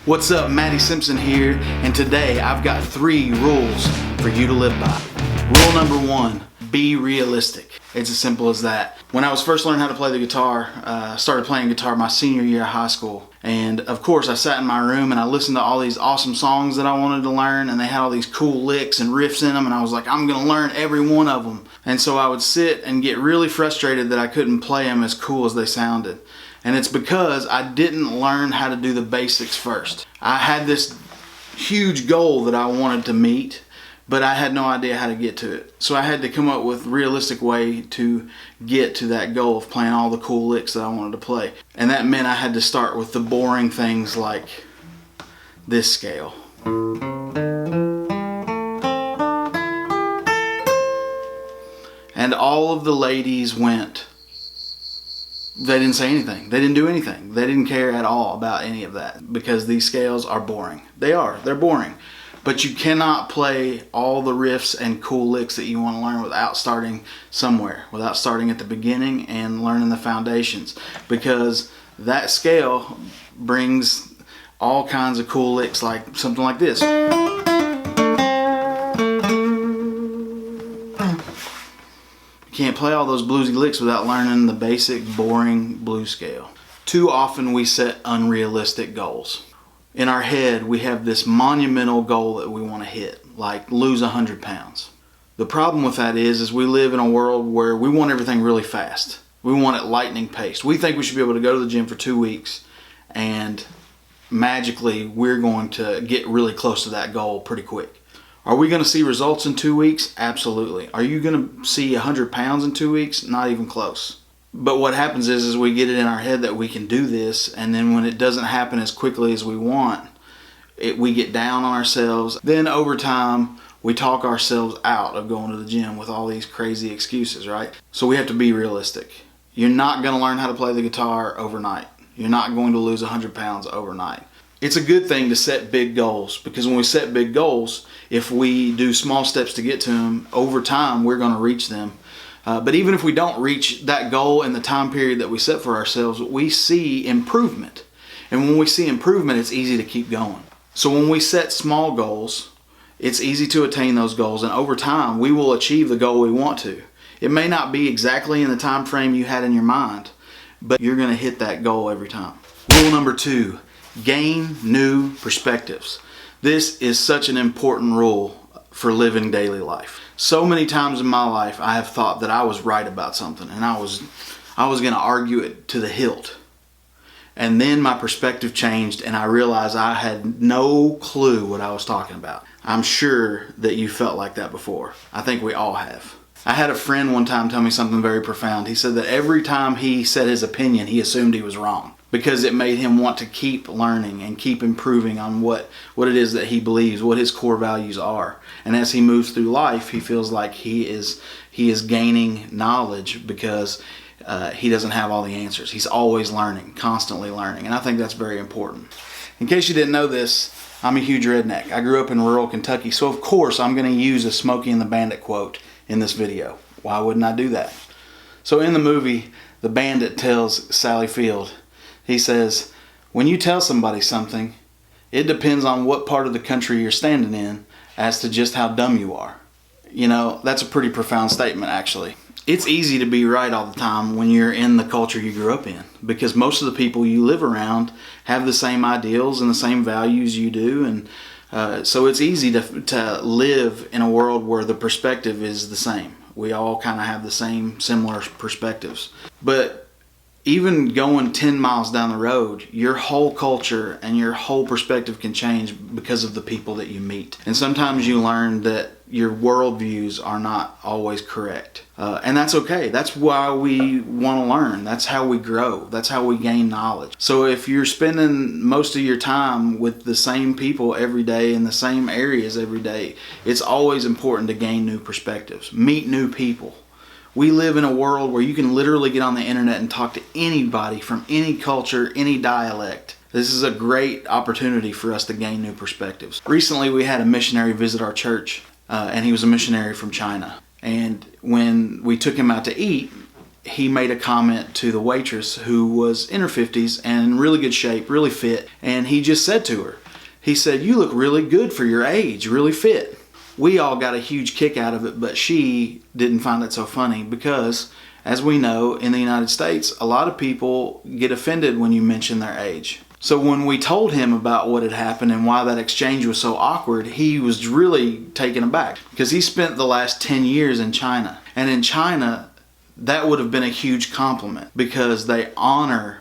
What's up, Matty Simpson here, and today I've got 3 rules for you to live by. Rule number 1, be realistic. It's as simple as that. When I was first learning how to play the guitar, I started playing guitar my senior year of high school. And of course I sat in my room and I listened to all these awesome songs that I wanted to learn, and they had all these cool licks and riffs in them, and I was like, I'm gonna learn every one of them. And so I would sit and get really frustrated that I couldn't play them as cool as they sounded. And it's because I didn't learn how to do the basics first. I had this huge goal that I wanted to meet, but I had no idea how to get to it. So I had to come up with a realistic way to get to that goal of playing all the cool licks that I wanted to play. And that meant I had to start with the boring things like this scale. And all of the ladies went. They didn't say anything. They didn't do anything. They didn't care at all about any of that because these scales are boring. They're boring. But you cannot play all the riffs and cool licks that you want to learn without starting somewhere, without starting at the beginning and learning the foundations, because that scale brings all kinds of cool licks, like something like this. You can't play all those bluesy licks without learning the basic, boring blues scale. Too often we set unrealistic goals. In our head, we have this monumental goal that we want to hit, like lose 100 pounds. The problem with that is we live in a world where we want everything really fast. We want it lightning paced. We think we should be able to go to the gym for 2 weeks and magically we're going to get really close to that goal pretty quick. Are we going to see results in 2 weeks? Absolutely. Are you going to see 100 pounds in 2 weeks? Not even close. But what happens is we get it in our head that we can do this, and then when it doesn't happen as quickly as we want, we get down on ourselves. Then over time, we talk ourselves out of going to the gym with all these crazy excuses, right? So we have to be realistic. You're not going to learn how to play the guitar overnight. You're not going to lose 100 pounds overnight. It's a good thing to set big goals, because when we set big goals, if we do small steps to get to them, over time we're going to reach them. But even if we don't reach that goal in the time period that we set for ourselves, we see improvement. And when we see improvement, it's easy to keep going. So when we set small goals, it's easy to attain those goals, and over time we will achieve the goal we want to. It may not be exactly in the time frame you had in your mind, but you're going to hit that goal every time. Rule number 2. Gain new perspectives. This is such an important rule for living daily life. So many times in my life I have thought that I was right about something, and I was going to argue it to the hilt. And then my perspective changed and I realized I had no clue what I was talking about. I'm sure that you felt like that before. I think we all have. I had a friend one time tell me something very profound. He said that every time he said his opinion, he assumed he was wrong, because it made him want to keep learning and keep improving on what it is that he believes, what his core values are. And as he moves through life, he feels like he is gaining knowledge because he doesn't have all the answers. He's always learning, constantly learning. And I think that's very important. In case you didn't know this, I'm a huge redneck. I grew up in rural Kentucky, so of course I'm going to use a Smokey and the Bandit quote in this video. Why wouldn't I do that? So in the movie, the bandit tells Sally Field, he says, when you tell somebody something, it depends on what part of the country you're standing in as to just how dumb you are. You know, that's a pretty profound statement, actually. It's easy to be right all the time when you're in the culture you grew up in, because most of the people you live around have the same ideals and the same values you do, and so it's easy to live in a world where the perspective is the same. We all kind of have the same similar perspectives. But even going 10 miles down the road, your whole culture and your whole perspective can change because of the people that you meet. And sometimes you learn that your worldviews are not always correct. And that's okay. That's why we want to learn. That's how we grow. That's how we gain knowledge. So if you're spending most of your time with the same people every day in the same areas every day, it's always important to gain new perspectives, meet new people. We live in a world where you can literally get on the internet and talk to anybody from any culture, any dialect. This is a great opportunity for us to gain new perspectives. Recently we had a missionary visit our church, and he was a missionary from China. And when we took him out to eat, he made a comment to the waitress who was in her 50s and in really good shape, really fit. And he just said to her, he said, "You look really good for your age, really fit." We all got a huge kick out of it, but she didn't find it so funny because, as we know, in the United States, a lot of people get offended when you mention their age. So when we told him about what had happened and why that exchange was so awkward, he was really taken aback because he spent the last 10 years in China. And in China, that would have been a huge compliment because they honor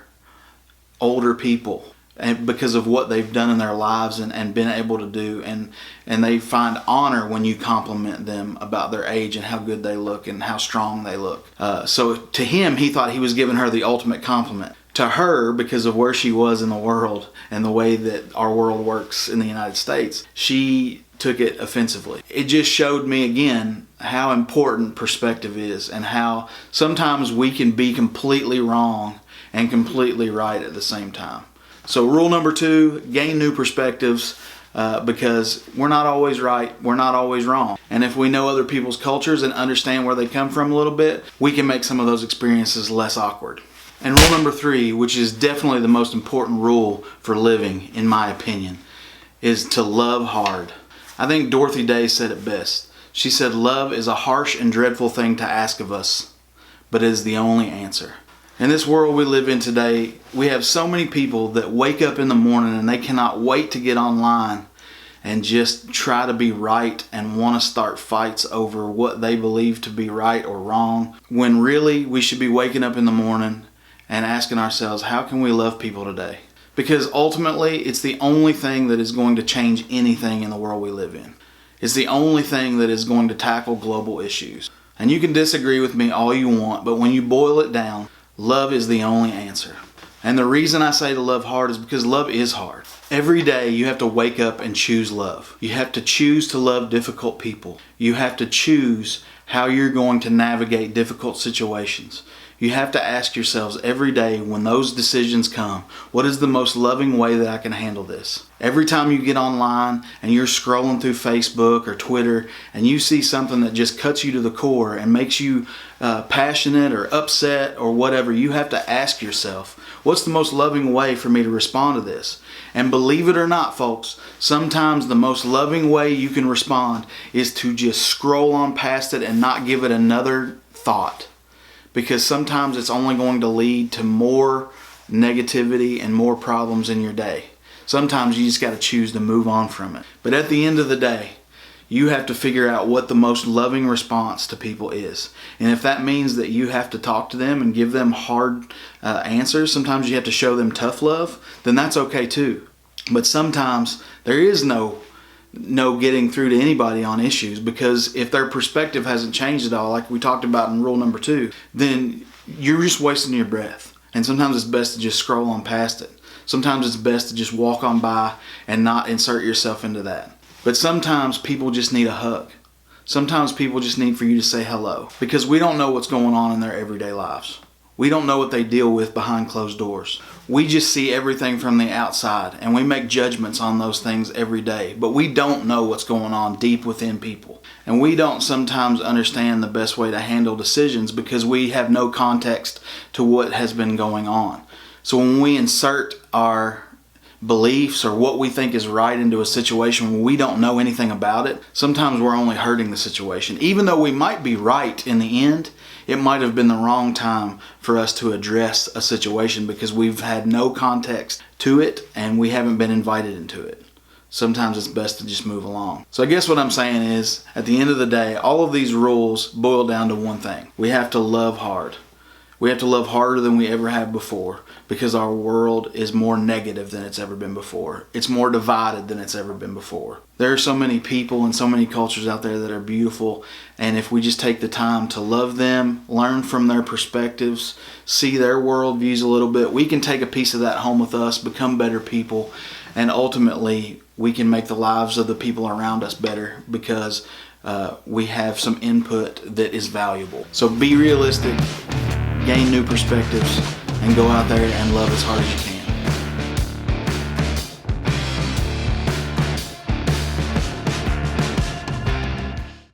older people and because of what they've done in their lives and been able to do, and they find honor when you compliment them about their age and how good they look and how strong they look. So to him, he thought he was giving her the ultimate compliment. To her, because of where she was in the world and the way that our world works in the United States, she took it offensively. It just showed me again how important perspective is and how sometimes we can be completely wrong and completely right at the same time. So rule number 2, gain new perspectives because we're not always right, we're not always wrong. And if we know other people's cultures and understand where they come from a little bit, we can make some of those experiences less awkward. And rule number 3, which is definitely the most important rule for living, in my opinion, is to love hard. I think Dorothy Day said it best. She said, "Love is a harsh and dreadful thing to ask of us, but it is the only answer." In this world we live in today, we have so many people that wake up in the morning and they cannot wait to get online and just try to be right and want to start fights over what they believe to be right or wrong, when really we should be waking up in the morning and asking ourselves, how can we love people today? Because ultimately, it's the only thing that is going to change anything in the world we live in. It's the only thing that is going to tackle global issues. And you can disagree with me all you want, but when you boil it down, love is the only answer. And the reason I say to love hard is because love is hard. Every day you have to wake up and choose love. You have to choose to love difficult people. You have to choose how you're going to navigate difficult situations. You have to ask yourselves every day when those decisions come, what is the most loving way that I can handle this? Every time you get online and you're scrolling through Facebook or Twitter and you see something that just cuts you to the core and makes you passionate or upset or whatever, you have to ask yourself, what's the most loving way for me to respond to this? And believe it or not, folks, sometimes the most loving way you can respond is to just scroll on past it and not give it another thought. Because sometimes it's only going to lead to more negativity and more problems in your day. Sometimes you just got to choose to move on from it. But at the end of the day, you have to figure out what the most loving response to people is. And if that means that you have to talk to them and give them hard answers, sometimes you have to show them tough love, then that's okay too. But sometimes there is no getting through to anybody on issues, because if their perspective hasn't changed at all, like we talked about in rule number 2, then you're just wasting your breath. And sometimes it's best to just scroll on past it. Sometimes it's best to just walk on by and not insert yourself into that. But sometimes people just need a hug. Sometimes people just need for you to say hello, because we don't know what's going on in their everyday lives. We don't know what they deal with behind closed doors. We just see everything from the outside and we make judgments on those things every day, but we don't know what's going on deep within people. And we don't sometimes understand the best way to handle decisions because we have no context to what has been going on. So when we insert our beliefs or what we think is right into a situation when we don't know anything about it, sometimes we're only hurting the situation. Even though we might be right in the end, it might have been the wrong time for us to address a situation because we've had no context to it and we haven't been invited into it. Sometimes it's best to just move along. So I guess what I'm saying is, at the end of the day, all of these rules boil down to one thing. We have to love hard. We have to love harder than we ever have before, because our world is more negative than it's ever been before. It's more divided than it's ever been before. There are so many people and so many cultures out there that are beautiful, and if we just take the time to love them, learn from their perspectives, see their worldviews a little bit, we can take a piece of that home with us, become better people, and ultimately we can make the lives of the people around us better because we have some input that is valuable. So be realistic, gain new perspectives, and go out there and love as hard as you can.